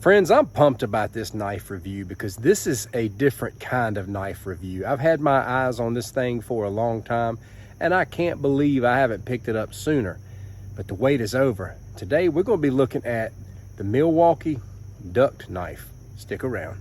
Friends, I'm pumped about this knife review because this is a different kind of knife review. I've had my eyes on this thing for a long time, and I can't believe I haven't picked it up sooner. But the wait is over. Today, we're going to be looking at the MILWAUKEE Duct knife. Stick around.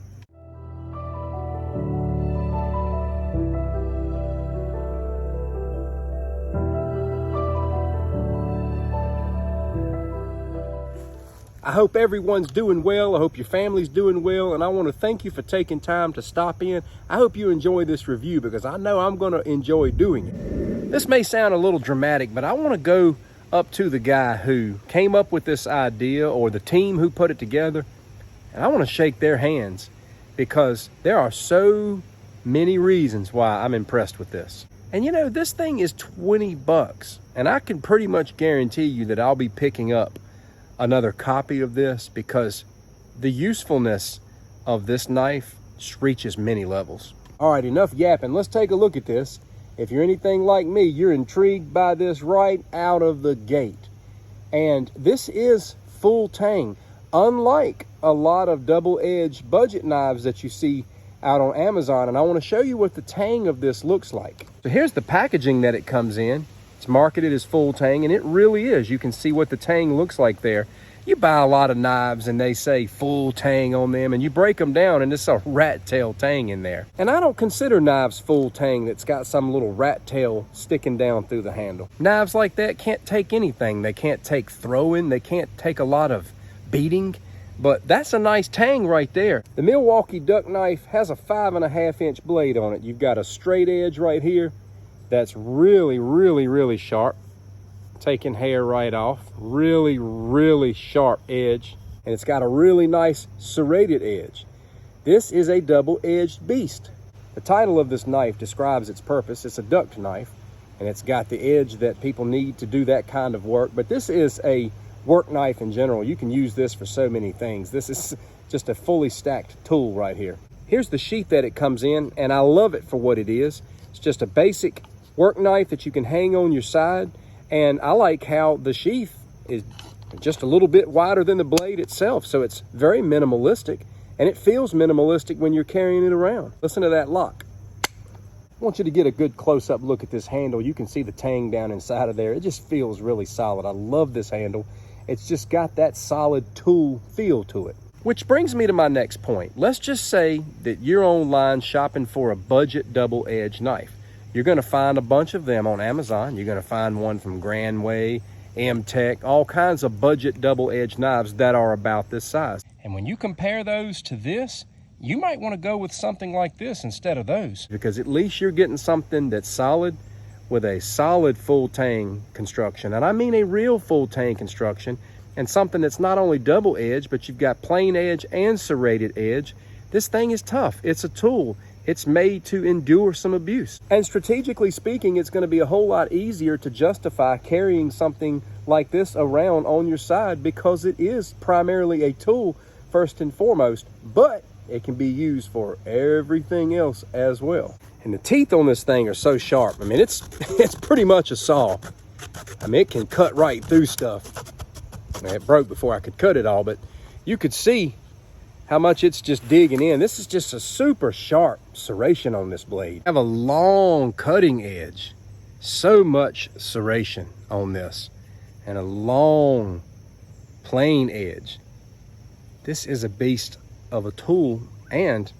I hope everyone's doing well. I hope your family's doing well. And I want to thank you for taking time to stop in. I hope you enjoy this review because I know I'm going to enjoy doing it. This may sound a little dramatic, but I want to go up to the guy who came up with this idea or the team who put it together. And I want to shake their hands because there are so many reasons why I'm impressed with this. And you know, this thing is 20 bucks. And I can pretty much guarantee you that I'll be picking up another copy of this because the usefulness of this knife reaches many levels. All right, enough yapping. Let's take a look at this. If you're anything like me, you're intrigued by this right out of the gate. And this is full tang, unlike a lot of double-edged budget knives that you see out on Amazon. And I want to show you what the tang of this looks like. So here's the packaging that it comes in. It's marketed as full tang, and it really is. You can see what the tang looks like there. You buy a lot of knives and they say full tang on them, and you break them down and it's a rat tail tang in there. And I don't consider knives full tang that's got some little rat tail sticking down through the handle. Knives like that can't take anything. They can't take throwing. They can't take a lot of beating. But that's a nice tang right there. The MILWAUKEE Duct knife has a 5.5-inch blade on it. You've got a straight edge right here. That's really sharp, taking hair right off. Really sharp edge, and it's got a really nice serrated edge. This is a double-edged beast. The title of this knife describes its purpose. It's a duct knife, and it's got the edge that people need to do that kind of work. But this is a work knife in general. You can use this for so many things. This is just a fully stacked tool right here. Here's the sheath that it comes in, and I love it for what it is. It's just a basic work knife that you can hang on your side, and I like how the sheath is just a little bit wider than the blade itself, so it's very minimalistic, and it feels minimalistic when you're carrying it around. Listen to that lock. I want you to get a good close-up look at this handle. You can see the tang down inside of there. It just feels really solid. I love this handle. It's just got that solid tool feel to it. Which brings me to my next point. Let's just say that you're online shopping for a budget double-edged knife. You're going to find a bunch of them on Amazon. You're going to find one from Grandway, M-Tech, all kinds of budget double-edged knives that are about this size. And when you compare those to this, you might want to go with something like this instead of those, because at least you're getting something that's solid with a solid full tang construction. And I mean a real full tang construction, and something that's not only double-edged, but you've got plain edge and serrated edge. This thing is tough. It's a tool. It's made to endure some abuse. And strategically speaking, it's going to be a whole lot easier to justify carrying something like this around on your side because it is primarily a tool first and foremost, but it can be used for everything else as well. And the teeth on this thing are so sharp. I mean, it's pretty much a saw. I mean, it can cut right through stuff. I mean, it broke before I could cut it all, but you could see how much it's just digging in. This is just a super sharp serration on this blade. I have a long cutting edge, so much serration on this, and a long plain edge. This is a beast of a tool and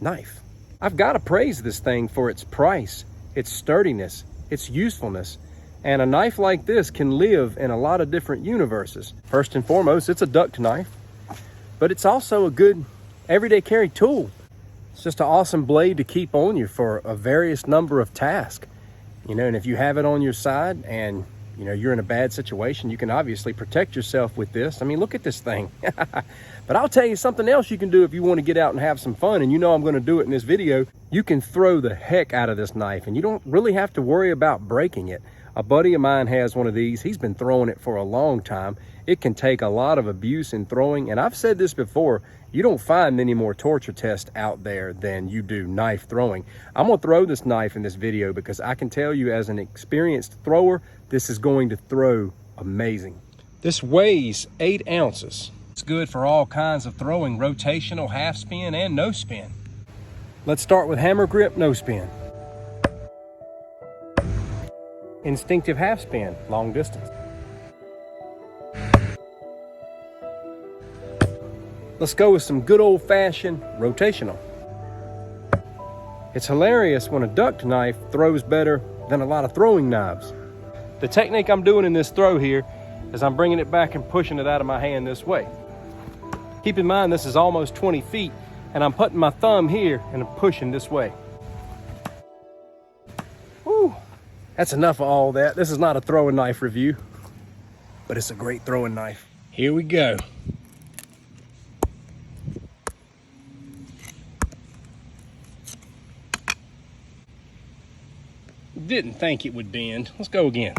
knife. I've got to praise this thing for its price, its sturdiness, its usefulness. And a knife like this can live in a lot of different universes. First and foremost, it's a duct knife, but it's also a good everyday carry tool. It's just an awesome blade to keep on you for a various number of tasks. You know, and if you have it on your side and, you know, you're in a bad situation, you can obviously protect yourself with this. I mean, look at this thing. But I'll tell you something else you can do if you want to get out and have some fun, and you know I'm going to do it in this video. You can throw the heck out of this knife, and you don't really have to worry about breaking it. A buddy of mine has one of these. He's been throwing it for a long time. It can take a lot of abuse in throwing, and I've said this before, you don't find any more torture tests out there than you do knife throwing. I'm gonna throw this knife in this video because I can tell you as an experienced thrower, this is going to throw amazing. This weighs 8 ounces. It's good for all kinds of throwing, rotational, half spin, and no spin. Let's start with hammer grip, no spin. Instinctive half spin, long distance. Let's go with some good old-fashioned rotational. It's hilarious when a duct knife throws better than a lot of throwing knives. The technique I'm doing in this throw here is I'm bringing it back and pushing it out of my hand this way. Keep in mind this is almost 20 feet and I'm putting my thumb here and I'm pushing this way. Woo, that's enough of all that. This is not a throwing knife review, but it's a great throwing knife. Here we go. Didn't think it would bend. Let's go again.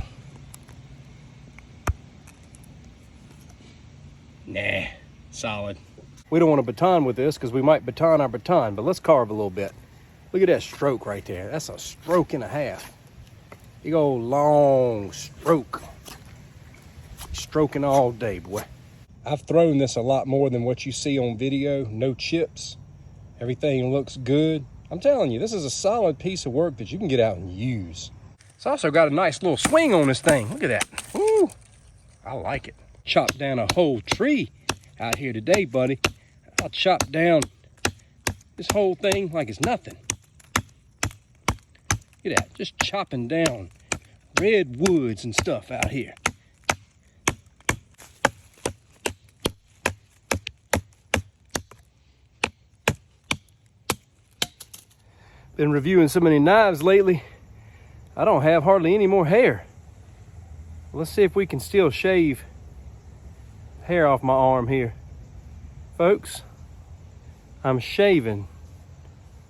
Nah, solid. We don't want to baton with this because we might baton our baton, but let's carve a little bit. Look at that stroke right there. That's a stroke and a half. Big old long stroke. Stroking all day, boy. I've thrown this a lot more than what you see on video. No chips. Everything looks good. I'm telling you, this is a solid piece of work that you can get out and use. It's also got a nice little swing on this thing. Look at that. Woo! I like it. Chopped down a whole tree out here today, buddy. I'll chop down this whole thing like it's nothing. Look at that, just chopping down redwoods and stuff out here. Been reviewing so many knives lately, I don't have hardly any more hair. Let's see if we can still shave hair off my arm here. Folks, I'm shaving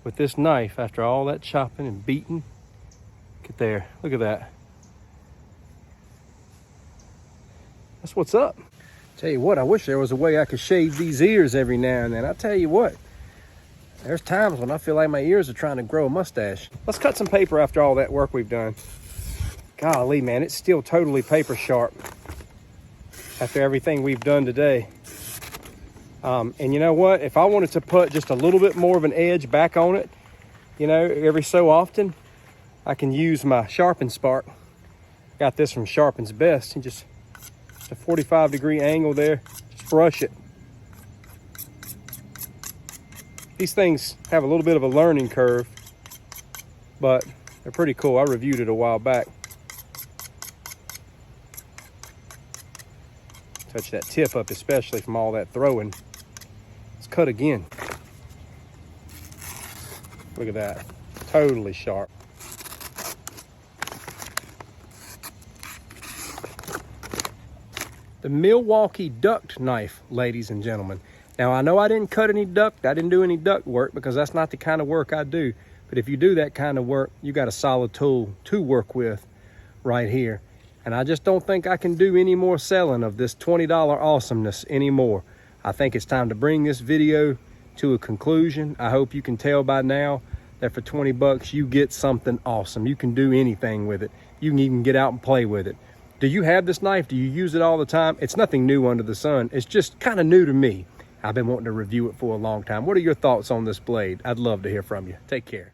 with this knife after all that chopping and beating. Get there, look at that. That's what's up. Tell you what, I wish there was a way I could shave these ears every now and then. I tell you what, there's times when I feel like my ears are trying to grow a mustache. Let's cut some paper after all that work we've done. Golly, man, it's still totally paper sharp after everything we've done today. And you know what? If I wanted to put just a little bit more of an edge back on it, you know, every so often, I can use my Sharpen spark. Got this from Sharpen's Best. And just a 45-degree angle there. Just brush it. These things have a little bit of a learning curve, but they're pretty cool. I reviewed it a while back. Touch that tip up, especially from all that throwing. Let's cut again. Look at that, totally sharp. The Milwaukee Duct knife, ladies and gentlemen. Now, I know I didn't cut any duct, I didn't do any duct work because that's not the kind of work I do. But if you do that kind of work, you got a solid tool to work with right here. And I just don't think I can do any more selling of this $20 awesomeness anymore. I think it's time to bring this video to a conclusion. I hope you can tell by now that for 20 bucks, you get something awesome. You can do anything with it. You can even get out and play with it. Do you have this knife? Do you use it all the time? It's nothing new under the sun. It's just kind of new to me. I've been wanting to review it for a long time. What are your thoughts on this blade? I'd love to hear from you. Take care.